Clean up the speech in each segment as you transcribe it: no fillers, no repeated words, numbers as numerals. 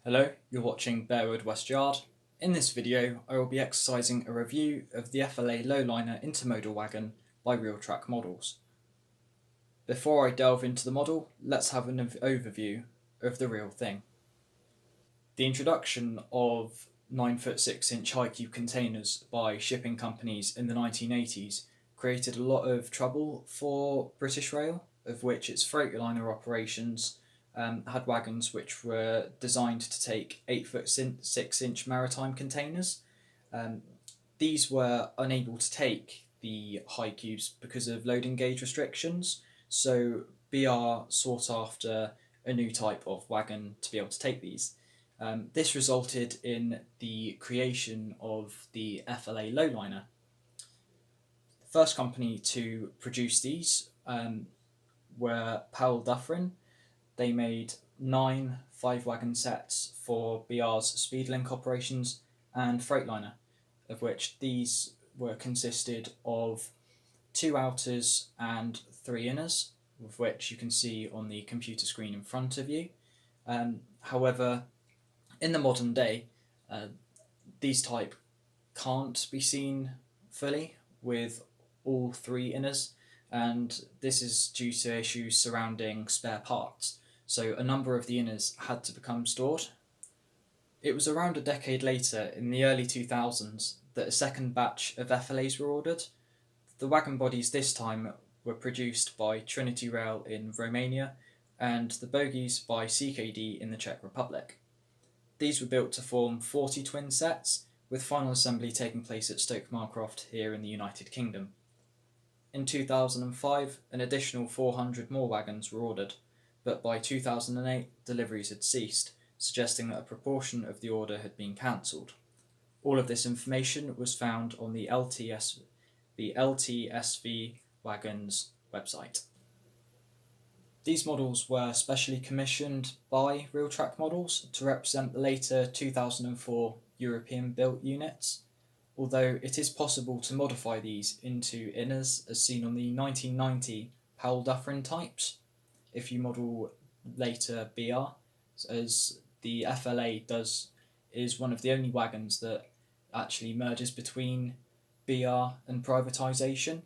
Hello, you're watching Bearwood West Yard. In this video, I will be exercising a review of the FLA Lowliner Intermodal wagon by Realtrack Models. Before I delve into the model, let's have an overview of the real thing. The introduction of 9-foot 6-inch high cube containers by shipping companies in the 1980s created a lot of trouble for British Rail, of which its Freightliner operations had wagons which were designed to take 8-foot 6-inch maritime containers. These were unable to take the high cubes because of loading gauge restrictions, so BR sought after a new type of wagon to be able to take these. This resulted in the creation of the FLA Lowliner. The first company to produce these were Powell Dufferin. They made 9 5-wagon sets for BR's Speedlink operations and Freightliner, of which these were consisted of 2 outers and 3 inners, of which you can see on the computer screen in front of you. However, in the modern day, these type can't be seen fully with all 3 inners, and this is due to issues surrounding spare parts, so a number of the inners had to become stored. It was around a decade later, in the early 2000s, that a second batch of FLAs were ordered. The wagon bodies this time were produced by Trinity Rail in Romania and the bogies by CKD in the Czech Republic. These were built to form 40 twin sets, with final assembly taking place at Stoke Marcroft here in the United Kingdom. In 2005, an additional 400 more wagons were ordered, but by 2008 deliveries had ceased, suggesting that a proportion of the order had been cancelled. All of this information was found on the LTSV Wagons website. These models were specially commissioned by Realtrack Models to represent the later 2004 European-built units, although it is possible to modify these into inners as seen on the 1990 Powell Dufferin types if you model later BR, as the FLA is one of the only wagons that actually merges between BR and privatisation.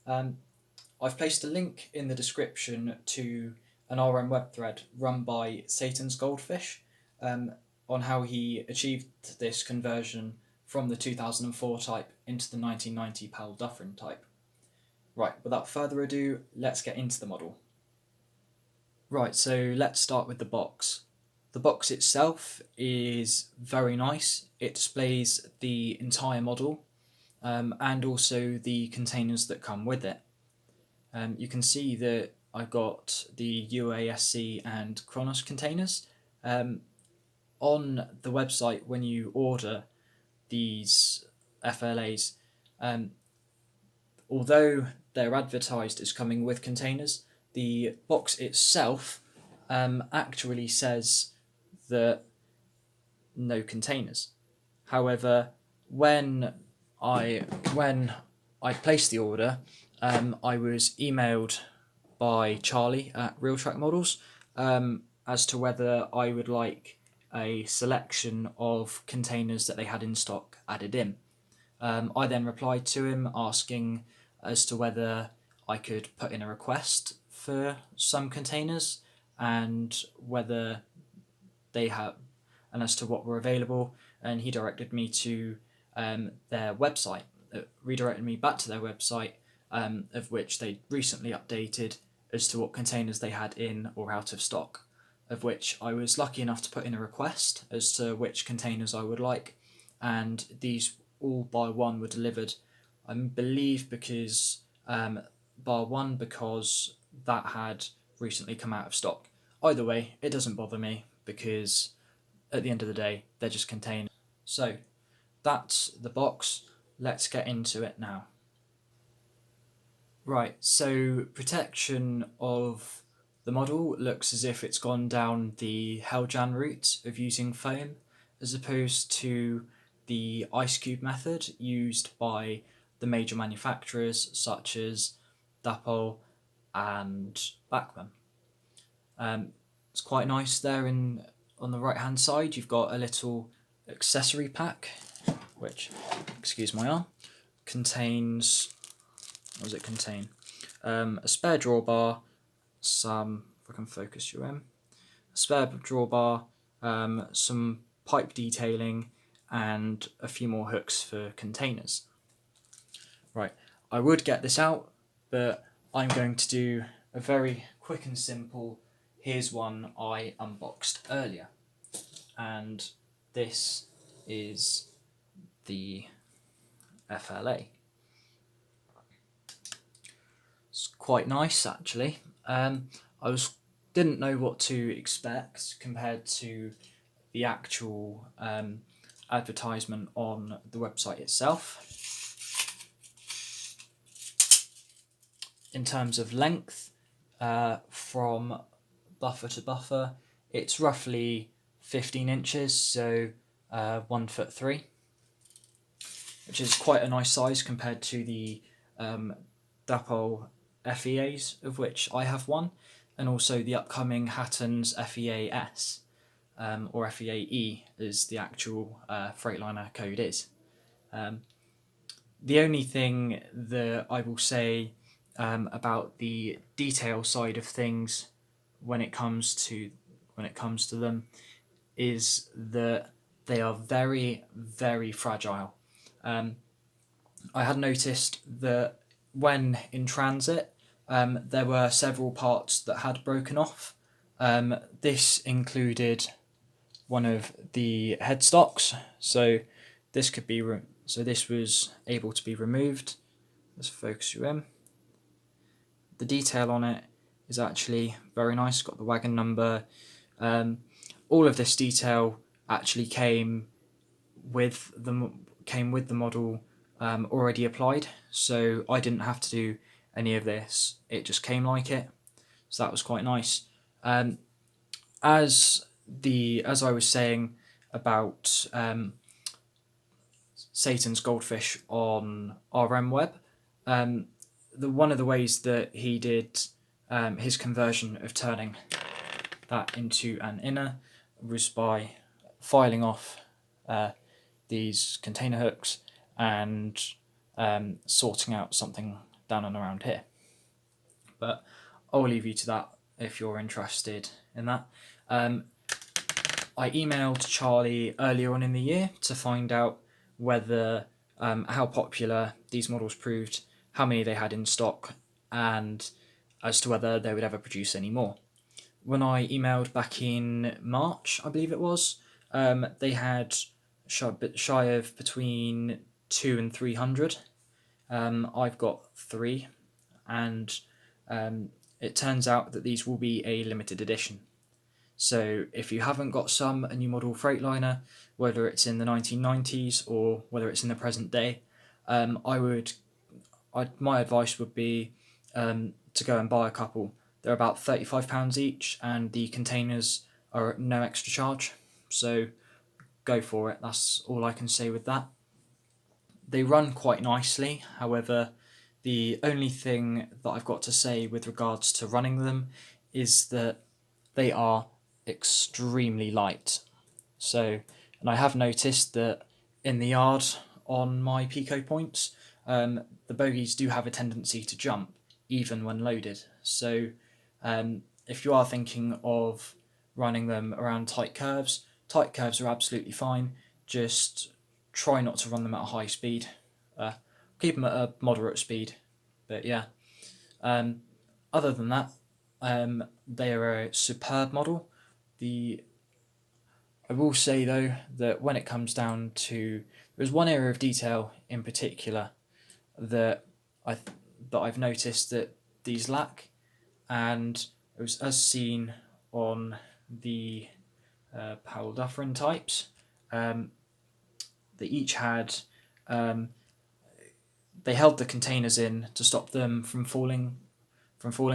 I've placed a link in the description to an RM web thread run by Satan's Goldfish on how he achieved this conversion from the 2004 type into the 1990 Powell Dufferin type. Right, without further ado, let's get into the model. Right, so let's start with the box. The box itself is very nice. It displays the entire model and also the containers that come with it. You can see that I've got the UASC and Kronos containers. On the website, when you order these FLAs, although they're advertised as coming with containers, the box itself actually says that no containers. However, when I placed the order, I was emailed by Charlie at Realtrack Models as to whether I would like a selection of containers that they had in stock added in. I then replied to him asking as to whether I could put in a request for some containers and whether they have, and as to what were available, and he directed me to their website, redirected me back to their website, of which they recently updated as to what containers they had in or out of stock, of which I was lucky enough to put in a request as to which containers I would like, and these all by one were delivered, I believe because bar one because that had recently come out of stock. Either way, it doesn't bother me because at the end of the day they're just containers. So that's the box. Let's get into it now. Right, so protection of the model looks as if it's gone down the Helljan route of using foam as opposed to the ice cube method used by the major manufacturers such as Dapol and Bachmann. It's quite nice there in on the right hand side you've got a little accessory pack, which, excuse my arm, contains, what does it contain? A spare drawbar, some, if I can focus you in, a spare drawbar, some pipe detailing, and a few more hooks for containers. Right, I would get this out, but I'm going to do a very quick and simple, here's one I unboxed earlier, and this is the FLA. It's quite nice actually. Didn't know what to expect compared to the actual advertisement on the website itself. In terms of length, from buffer to buffer, it's roughly 15 inches, so 1'3", which is quite a nice size compared to the Dapol FEAs, of which I have one, and also the upcoming Hatton's FEA-S, or FEA-E as the actual Freightliner code is. The only thing that I will say about the detail side of things when it comes to them is that they are very, very fragile. I had noticed that when in transit there were several parts that had broken off. This included one of the headstocks, so this could be this was able to be removed. Let's focus you in. The detail on it is actually very nice. Got the wagon number. All of this detail actually came with the model already applied, so I didn't have to do any of this. It just came like it, so that was quite nice. As I was saying about Satan's goldfish on RM Web, one of the ways that he did his conversion of turning that into an inner was by filing off these container hooks and sorting out something down and around here. But I'll leave you to that if you're interested in that. I emailed Charlie earlier on in the year to find out whether how popular these models proved, how many they had in stock, and as to whether they would ever produce any more. When I emailed back in March, I believe it was, they had shy of between 200 and 300. I've got 3, and it turns out that these will be a limited edition. So if you haven't got a new model Freightliner, whether it's in the 1990s or whether it's in the present day, my advice would be to go and buy a couple. They're about £35 each, and the containers are at no extra charge, so go for it. That's all I can say with that. They run quite nicely, however, the only thing that I've got to say with regards to running them is that they are extremely light. So, and I have noticed that in the yard on my Pico points, the bogies do have a tendency to jump even when loaded. So if you are thinking of running them around tight curves are absolutely fine. Just try not to run them at a high speed. Keep them at a moderate speed. But yeah, other than that, they are a superb model. I will say though that when it comes down to, there's one area of detail in particular that I've noticed that these lack, and it was as seen on the Powell Dufferin types. They each had they held the containers in to stop them from falling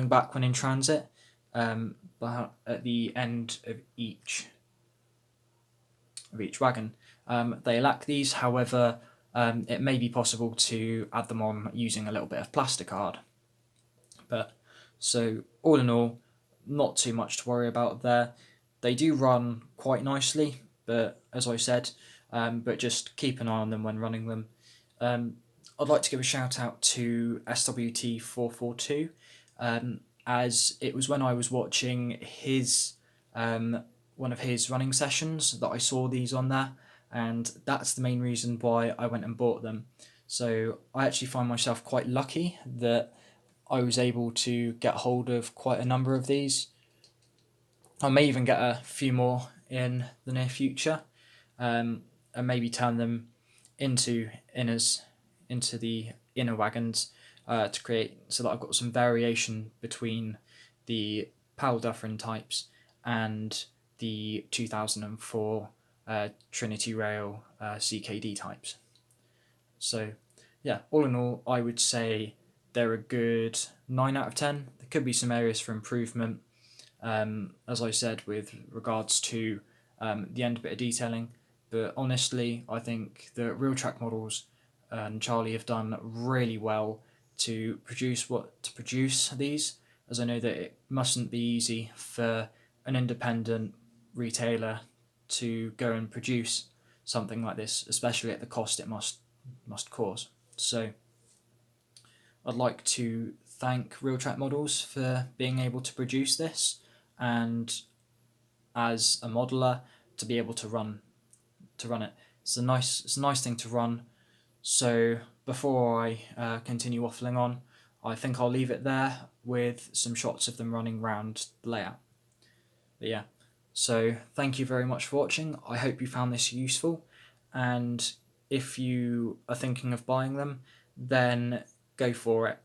back when in transit, but at the end of each wagon. They lack these, however, it may be possible to add them on using a little bit of plasticard. But so all in all, not too much to worry about there. They do run quite nicely, but as I said, but just keep an eye on them when running them. I'd like to give a shout out to SWT442, as it was when I was watching his one of his running sessions that I saw these on there, and that's the main reason why I went and bought them. So I actually find myself quite lucky that I was able to get hold of quite a number of these. I may even get a few more in the near future, and maybe turn them into the inner wagons, to create so that I've got some variation between the Powell Dufferin types and the 2004 Trinity Rail CKD types. So yeah, all in all, I would say they're a good 9 out of 10. There could be some areas for improvement, as I said, with regards to the end bit of detailing. But honestly, I think the Realtrack Models and Charlie have done really well to produce these, as I know that it mustn't be easy for an independent retailer to go and produce something like this, especially at the cost it must cause. So I'd like to thank Realtrack Models for being able to produce this, and as a modeler to be able to run it. It's a nice thing to run. So before I continue waffling on, I think I'll leave it there with some shots of them running around the layout. But yeah, so thank you very much for watching. I hope you found this useful, and if you are thinking of buying them, then go for it.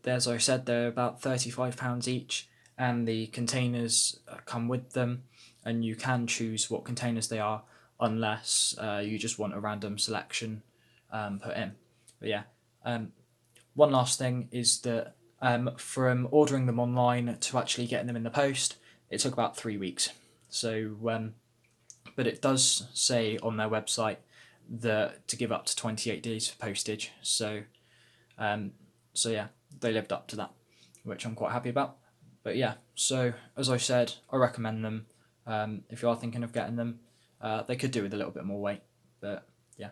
As I said, they're about £35 each, and the containers come with them, and you can choose what containers they are, unless you just want a random selection put in. But yeah, one last thing is that from ordering them online to actually getting them in the post, it took about 3 weeks. So, but it does say on their website that to give up to 28 days for postage. So, so yeah, they lived up to that, which I'm quite happy about. But yeah, so as I said, I recommend them. If you are thinking of getting them, they could do with a little bit more weight, but yeah.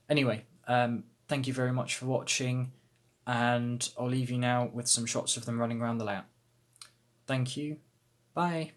Anyway, thank you very much for watching, and I'll leave you now with some shots of them running around the layout. Thank you. Bye.